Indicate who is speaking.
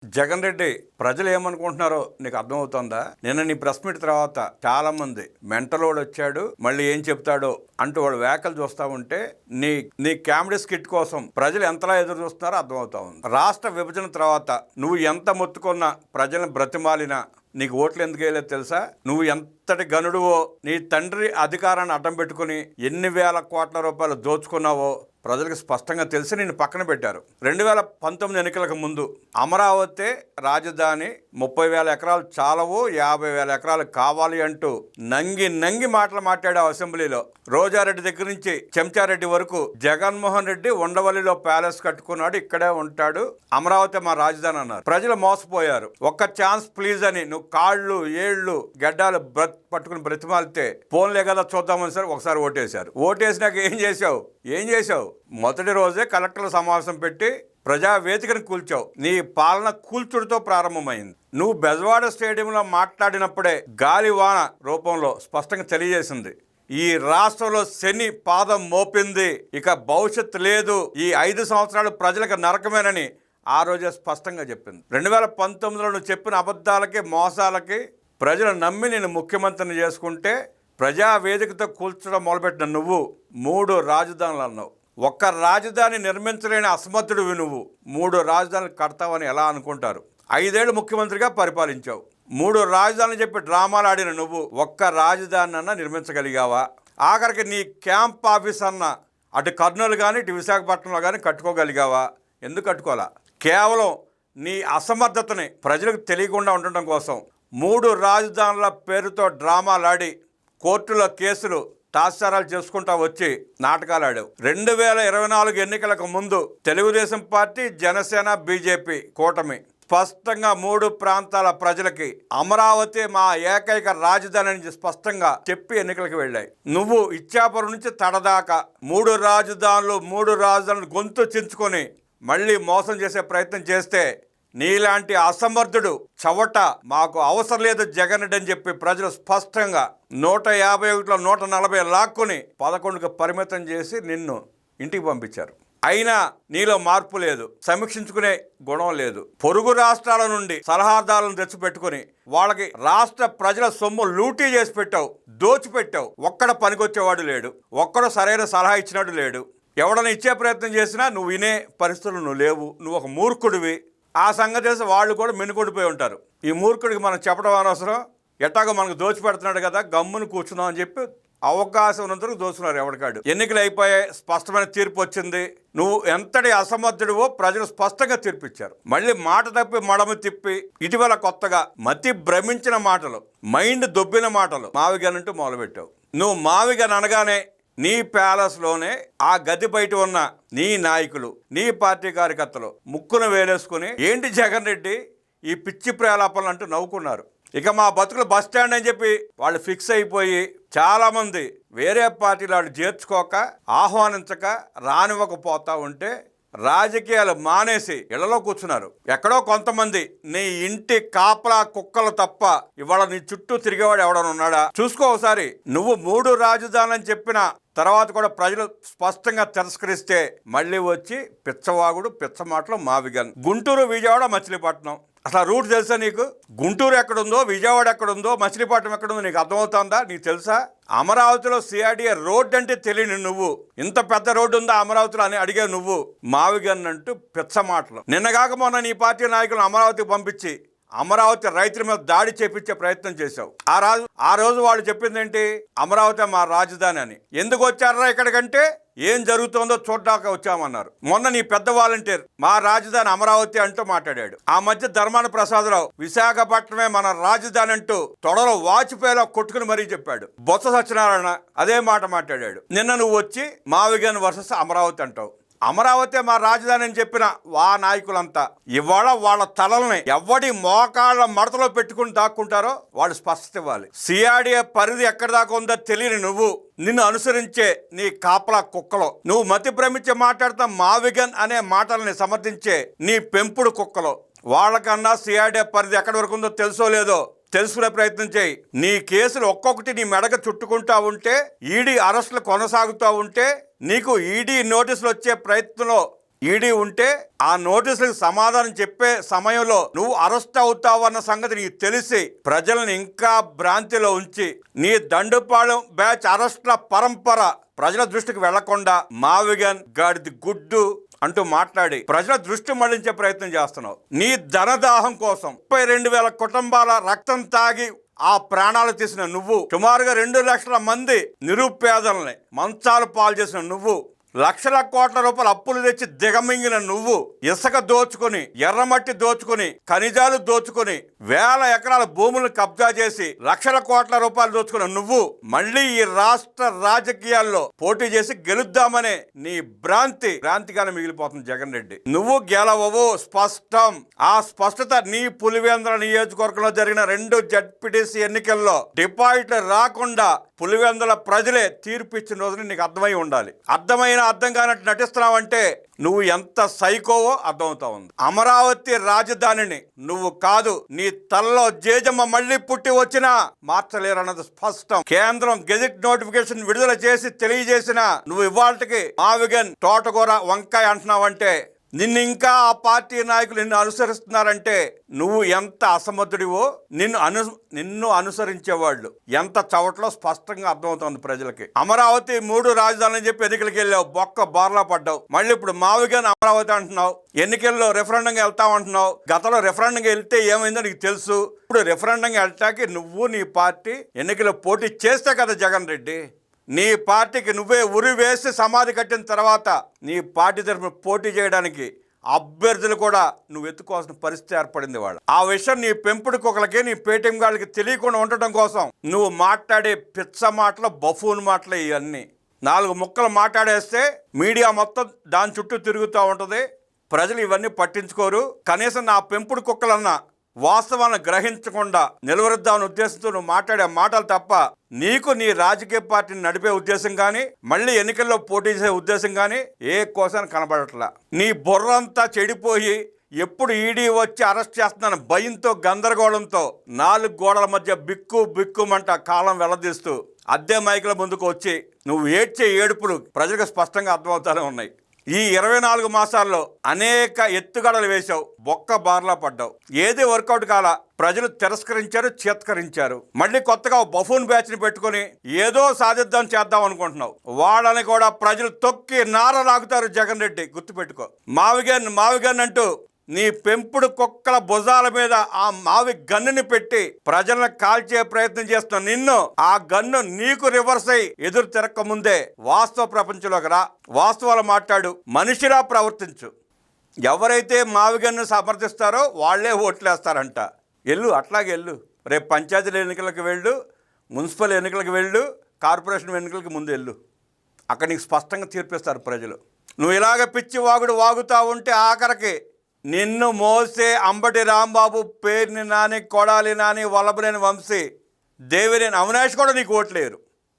Speaker 1: జగన్ రెడ్డి ప్రజలు ఏమనుకుంటున్నారో నీకు అర్థమవుతుందా? నిన్న నీ ప్రెస్ మీట్ తర్వాత చాలా మంది మెంటలోడు వచ్చాడు, మళ్ళీ ఏం చెప్తాడో అంటూ వాడు వ్యాఖ్యలు చూస్తా ఉంటే నీ నీ కామెడీ స్కిట్ కోసం ప్రజలు ఎంతలా ఎదురు చూస్తున్నారో అర్థమవుతా ఉంది. రాష్ట్ర విభజన తర్వాత నువ్వు ఎంత మొత్తుకున్నా, ప్రజలను బ్రతిమాలినా నీకు ఓట్లు ఎందుకు వేయలేదు తెలుసా? నువ్వు ఎంతటి గనుడువో, నీ తండ్రి అధికారాన్ని అడ్డం పెట్టుకుని ఎన్ని వేల కోట్ల రూపాయలు దోచుకున్నావో ప్రజలకు స్పష్టంగా తెలిసి నిన్ను పక్కన పెట్టారు. 2019 ఎన్నికలకు ముందు అమరావతి రాజధాని 30,000 ఎకరాలు చాలవు, 50,000 ఎకరాలు కావాలి అంటూ నంగి మాటలు మాట్లాడావు అసెంబ్లీలో. రోజారెడ్డి దగ్గర నుంచి చెంచారెడ్డి వరకు జగన్మోహన్ రెడ్డి ఉండవల్లిలో ప్యాలెస్ కట్టుకున్నాడు, ఇక్కడే ఉంటాడు, అమరావతి మా రాజధాని అన్నారు. ప్రజలు మోసపోయారు. ఒక్క ఛాన్స్ ప్లీజ్ అని నువ్వు కాళ్ళు ఏళ్ళు గడ్డాలు పట్టుకుని బ్రతిమాలితే ఫోన్లే కదా చూద్దామని సార్ ఒకసారి ఓటేశారు. ఓటేసినాక ఏం చేశావు? మొదటి రోజే కలెక్టర్ల సమావేశం పెట్టి ప్రజావేదికను కూల్చావు. నీ పాలన కూల్చుడితో ప్రారంభమైంది. నువ్వు బెజవాడ స్టేడియంలో మాట్లాడినప్పుడే గాలివాన రూపంలో స్పష్టంగా తెలియజేసింది, ఈ రాష్ట్రంలో శని పాదం మోపింది, ఇక భవిష్యత్తు లేదు, ఈ 5 సంవత్సరాలు ప్రజలకు నరకమేనని ఆ రోజే స్పష్టంగా చెప్పింది. 2019లో నువ్వు చెప్పిన అబద్ధాలకి మోసాలకి ప్రజలు నమ్మి నేను ముఖ్యమంత్రిని చేసుకుంటే ప్రజావేదికతో కూల్చడం మొదలుపెట్టిన నువ్వు 3 రాజధానులు అన్నావు. ఒక్క రాజధాని నిర్మించలేని అసమర్థుడివి నువ్వు. 3 రాజధానులు కడతావని ఎలా అనుకుంటారు? 5 ఏళ్ళు ముఖ్యమంత్రిగా పరిపాలించావు. 3 రాజధానులు చెప్పి డ్రామాలు ఆడిన నువ్వు ఒక్క రాజధాని అన్నా నిర్మించగలిగావా? ఆఖరికి నీ క్యాంప్ ఆఫీస్ అన్న అటు కర్నూలు కానీ ఇటు విశాఖపట్నంలో కానీ కట్టుకోగలిగావా? ఎందుకు కట్టుకోవాలా? కేవలం నీ అసమర్థతని ప్రజలకు తెలియకుండా ఉండటం కోసం 3 రాజధానుల పేరుతో డ్రామాలాడి కోర్టులో కేసులు తాత్సారాలు చేసుకుంటా వచ్చి నాటకాలు ఆడావు. 2024 ఎన్నికలకు ముందు తెలుగుదేశం పార్టీ, జనసేన, బీజేపీ కూటమి స్పష్టంగా 3 ప్రాంతాల ప్రజలకి అమరావతి మా ఏకైక రాజధాని నుంచి స్పష్టంగా చెప్పి ఎన్నికలకు వెళ్ళాయి. నువ్వు ఇచ్చాపురం నుంచి తడదాకా 3 రాజధానులు గొంతు చించుకొని మళ్ళీ మోసం చేసే ప్రయత్నం చేస్తే నీలాంటి అసమర్థుడు చవట మాకు అవసరం లేదు జగన్ రెడ్డి అని చెప్పి ప్రజలు స్పష్టంగా 151లో 140 లాక్కుని 11కు పరిమితం చేసి నిన్ను ఇంటికి పంపించారు. అయినా నీలో మార్పు లేదు, సమీక్షించుకునే గుణం లేదు. పొరుగు రాష్ట్రాల నుండి సలహాదారులను తెచ్చిపెట్టుకుని వాళ్ళకి రాష్ట్ర ప్రజల సొమ్ము లూటీ చేసి పెట్టావు, దోచిపెట్టావు. ఒక్కడ పనికొచ్చేవాడు లేడు, ఒక్కడు సరైన సలహా ఇచ్చినాడు లేడు. ఎవడన్నా ఇచ్చే ప్రయత్నం చేసినా నువ్వు వినే పరిస్థితులు నువ్వు లేవు. నువ్వు ఒక మూర్ఖుడివి. ఆ సంగతి తెలిసి వాళ్ళు కూడా మినుకొడిపోయి ఉంటారు. ఈ మూర్ఖుడికి మనం చెప్పడం అనవసరం, ఎట్టాగో మనకు దోచిపెడుతున్నాడు కదా గమ్మును కూర్చున్నాం అని చెప్పి అవకాశం ఉన్నందుకు దోచుకున్నారు ఎవరికాడు. ఎన్నికలు అయిపోయాయి, స్పష్టమైన తీర్పు వచ్చింది. నువ్వు ఎంతటి అసమర్థుడివో ప్రజలు స్పష్టంగా తీర్పు ఇచ్చారు. మళ్ళీ మాట తప్పి మడమ తిప్పి ఇటీవల కొత్తగా మతి భ్రమించిన మాటలు, మైండ్ దొబ్బిన మాటలు మావిగన్ అంటూ మొదలుపెట్టావు. నువ్వు మావిగన్ అనగానే నీ ప్యాలెస్లోనే ఆ గది బయట ఉన్న నీ నాయకులు, నీ పార్టీ కార్యకర్తలు ముక్కును వేలేసుకుని ఏంటి జగన్ రెడ్డి ఈ పిచ్చి ప్రలాపనలు అంటూ నవ్వుకున్నారు. ఇక మా బతుకులు బస్ స్టాండ్ అని చెప్పి వాళ్ళు ఫిక్స్ అయిపోయి చాలామంది వేరే పార్టీలు వాళ్ళు చేర్చుకోక ఆహ్వానించక రానివ్వకపోతా ఉంటే రాజకీయాలు మానేసి ఇళ్లలో కూర్చున్నారు. ఎక్కడో కొంతమంది నీ ఇంటి కాపలా కుక్కలు తప్ప ఇవాళ నీ చుట్టూ తిరిగేవాడు ఎవడన్నా ఉన్నాడా? చూసుకో ఒకసారి. నువ్వు 3 రాజధానులు అని చెప్పిన తర్వాత కూడా ప్రజలు స్పష్టంగా తిరస్కరిస్తే మళ్ళీ వచ్చి పిచ్చవాగుడు, పిచ్చ మాటలు మావిగన్. గుంటూరు, విజయవాడ, మచిలీపట్నం అసలు రూట్ తెలుసా నీకు? గుంటూరు ఎక్కడుందో, విజయవాడ ఎక్కడుందో, మచిలీపట్నం ఎక్కడుందో నీకు అర్థమవుతుందా? నీకు తెలుసా? అమరావతిలో సిఆర్డీఏ రోడ్డు అంటే తెలియని నువ్వు ఇంత పెద్ద రోడ్డు ఉందా అమరావతిలో అని అడిగే నువ్వు మావిగన్ అంటూ పిచ్చ మాటలు. నిన్నగాక మొన్న నీ పార్టీ నాయకులను అమరావతికి పంపించి అమరావతి రైతుల మీద దాడి చేపించే ప్రయత్నం చేశావు. ఆ రోజు వాళ్ళు చెప్పింది ఏంటి? అమరావతి మా రాజధాని అని. ఎందుకు వచ్చారా ఇక్కడికంటే ఏం జరుగుతుందో చూడ్డాక వచ్చామన్నారు. మొన్న నీ పెద్ద వాలంటీర్ మా రాజధాని అమరావతి అంటూ మాట్లాడాడు. ఆ మధ్య ధర్మాన ప్రసాదరావు విశాఖపట్నమే మన రాజధాని అంటూ తొడలో వాచిపోయేలా కొట్టుకుని మరీ చెప్పాడు. బొత్స సత్యనారాయణ అదే మాట మాట్లాడాడు. నిన్న నువ్వు వచ్చి మావిగన్ వర్సెస్ అమరావతి అంటావు. అమరావతి మా రాజధాని అని చెప్పిన నాయకులంతా ఇవాళ వాళ్ళ తలల్ని ఎవడి మోకాళ్ళ మడతలో పెట్టుకుని దాక్కుంటారో వాళ్ళు స్పష్టత ఇవ్వాలి. సిఆర్డీఏ పరిధి ఎక్కడి దాకా ఉందో తెలియని నువ్వు, నిన్ను అనుసరించే నీ కాపలా కుక్కలో, నువ్వు మతి భ్రమించి మాట్లాడుతున్న మావిగన్ అనే మాటల్ని సమర్థించే నీ పెంపుడు కుక్కలో, వాళ్ళకన్నా సిఆర్డీఏ పరిధి ఎక్కడి వరకు ఉందో తెలుసో లేదో తెలుసుకునే ప్రయత్నం చేయి. నీ కేసులు ఒక్కొక్కటి నీ మెడకు చుట్టుకుంటా ఉంటే, ఈడీ అరెస్టులు కొనసాగుతూ ఉంటే, నీకు ఈడీ నోటీసులు వచ్చే ప్రయత్నంలో ఈడీ ఉంటే ఆ నోటీసులకు సమాధానం చెప్పే సమయంలో నువ్వు అరెస్ట్ అవుతావు అన్న సంగతి నీకు తెలిసి ప్రజలను ఇంకా భ్రాంతిలో ఉంచి నీ దండుపాళెం బ్యాచ్ అరెస్ట్ల పరంపర ప్రజల దృష్టికి వెళ్లకుండా మావిగన్ గాడిది గుడ్డు అంటూ మాట్లాడి ప్రజల దృష్టి మళ్లించే ప్రయత్నం చేస్తున్నావు. నీ ధనదాహం కోసం 32,000 కుటుంబాల రక్తం తాగి ఆ ప్రాణాలు తీసిన నువ్వు, సుమారుగా 2 లక్షల మంది నిరుపేదల్ని మంచాలు పాలు చేసిన నువ్వు, లక్షల కోట్ల రూపాయల అప్పులు తెచ్చి దిగమింగిన నువ్వు, ఇసుక దోచుకుని, ఎర్రమట్టి దోచుకుని, ఖనిజాలు దోచుకుని, వేల ఎకరాల భూములను కబ్జా చేసి లక్షల కోట్ల రూపాయలు దోచుకున్న నువ్వు మళ్ళీ ఈ రాష్ట్ర రాజకీయాల్లో పోటీ చేసి గెలుద్దామనే నీ భ్రాంతిగానే మిగిలిపోతుంది జగన్ రెడ్డి. నువ్వు గెలవవు స్పష్టం. ఆ స్పష్టత నీ పులివెందుల నియోజకవర్గంలో జరిగిన 2 జడ్పీటీసీ ఎన్నికల్లో డిపాజిట్లు రాకుండా పులివెందుల ప్రజలే తీర్పు ఇచ్చిన రోజున నీకు అర్థమై ఉండాలి. అర్థం కానట్టు నటిస్తున్నావంటే నువ్వు ఎంత సైకోవో అర్థమవుతా ఉంది. అమరావతి రాజధానిని నువ్వు కాదు, నీ తల్లో జేజమ్మ మళ్ళీ పుట్టి వచ్చినా మార్చలేరన్నది స్పష్టం. కేంద్రం గెజిట్ నోటిఫికేషన్ విడుదల చేసి తెలియజేసిన నువ్వు ఇవాళకి మావిగన్ తోటకూర వంకాయ అంటున్నావంటే, నిన్ను ఇంకా ఆ పార్టీ నాయకులు నిన్ను అనుసరిస్తున్నారంటే నువ్వు ఎంత అసమర్థుడివో నిన్ను అనుసరించేవాళ్ళు ఎంత చవట్లో స్పష్టంగా అర్థమవుతుంది ప్రజలకి. అమరావతి 3 రాజధానులు చెప్పి ఎన్నికలకి వెళ్ళావు, బొక్క బార్లా పడ్డావు. మళ్ళీ ఇప్పుడు మావిగన్ అమరావతి అంటున్నావు. ఎన్నికల్లో రెఫరెండంగా వెళ్తామంటున్నావు. గతంలో రెఫరెండంగా వెళ్తే ఏమైందో నీకు తెలుసు. ఇప్పుడు రెఫరెండంగా వెళ్ళటానికి నువ్వు నీ పార్టీ ఎన్నికల్లో పోటీ చేస్తే కదా జగన్ రెడ్డి. నీ పార్టీకి నువ్వే ఉరి వేసి సమాధి కట్టిన తర్వాత నీ పార్టీ తరఫున పోటీ చేయడానికి అభ్యర్థులు కూడా నువ్వు ఎత్తుకోవాల్సిన పరిస్థితి ఏర్పడింది. వాళ్ళు ఆ విషయం నీ పెంపుడు కుక్కలకి, నీ పేటీఎం గాళ్ళకి తెలియకుండా ఉండటం కోసం నువ్వు మాట్లాడే పిచ్చ మాటలు, బఫూన్ మాటలు, ఇవన్నీ 4 ముక్కలు మాట్లాడేస్తే మీడియా మొత్తం దాని చుట్టూ తిరుగుతూ ఉంటుంది. ప్రజలు ఇవన్నీ పట్టించుకోరు. కనీసం నా పెంపుడు కుక్కలన్నా వాస్తవాన్ని గ్రహించకుండా నిలవరుద్దామనే ఉద్దేశంతో నువ్వు మాట్లాడే మాటలు తప్ప నీకు నీ రాజకీయ పార్టీని నడిపే ఉద్దేశం కానీ, మళ్ళీ ఎన్నికల్లో పోటీ చేసే ఉద్దేశం కానీ ఏ కోసాన్ని కనబడట్లా. నీ బుర్రంతా చెడిపోయి ఎప్పుడు ఈడీ వచ్చి అరెస్ట్ చేస్తున్నాను భయంతో, గందరగోళంతో 4 గోడల మధ్య బిక్కుమంట కాలం వెళ్లదీస్తూ అద్దె మైకుల ముందుకు వచ్చి నువ్వు ఏడ్చే ఏడుపులు ప్రజలకు స్పష్టంగా అర్థమవుతానే ఉన్నాయి. ఈ 24 మాసాల్లో అనేక ఎత్తుగడలు వేశావు, బొక్క బార్లా పడ్డావు. ఏది వర్కౌట్ కాలా. ప్రజలు తిరస్కరించారు, చేత్కరించారు. మళ్ళీ కొత్తగా బఫూన్ బ్యాచ్ని పెట్టుకుని ఏదో చేద్దాం అనుకుంటున్నావు. వాళ్ళని కూడా ప్రజలు తొక్కి నార లాగుతారు. జగన్ రెడ్డి గుర్తుపెట్టుకో. మావిగన్ అంటూ నీ పెంపుడు కుక్కల భుజాల మీద ఆ మావి గన్నుని పెట్టి ప్రజలను కాల్చే ప్రయత్నం చేస్తున్న నిన్ను, ఆ గన్ను నీకు రివర్స్ అయి ఎదురు తిరక్క ముందే వాస్తవ ప్రపంచంలోకి రా, వాస్తవాలు మాట్లాడు, మనిషిలా ప్రవర్తించు. ఎవరైతే మావిగన్ను సమర్థిస్తారో వాళ్లే ఓట్లేస్తారంట. అట్లాగే వెళ్ళు. రేపు పంచాయతీ ఎన్నికలకు వెళ్ళు, మున్సిపల్ ఎన్నికలకు వెళ్ళు, కార్పొరేషన్ ఎన్నికలకు ముందు వెళ్ళు. అక్కడ నీకు స్పష్టంగా తీర్పిస్తారు ప్రజలు. నువ్వు ఇలాగ పిచ్చి వాగుతా ఉంటే ఆఖరికి నిన్ను మోసే అంబటి రాంబాబు, పేర్ని నాని, కొడాలి నాని, వల్లభనేని వంశీ, దేవినేని అవినాష్ కూడా నీకు ఓట్లేరు.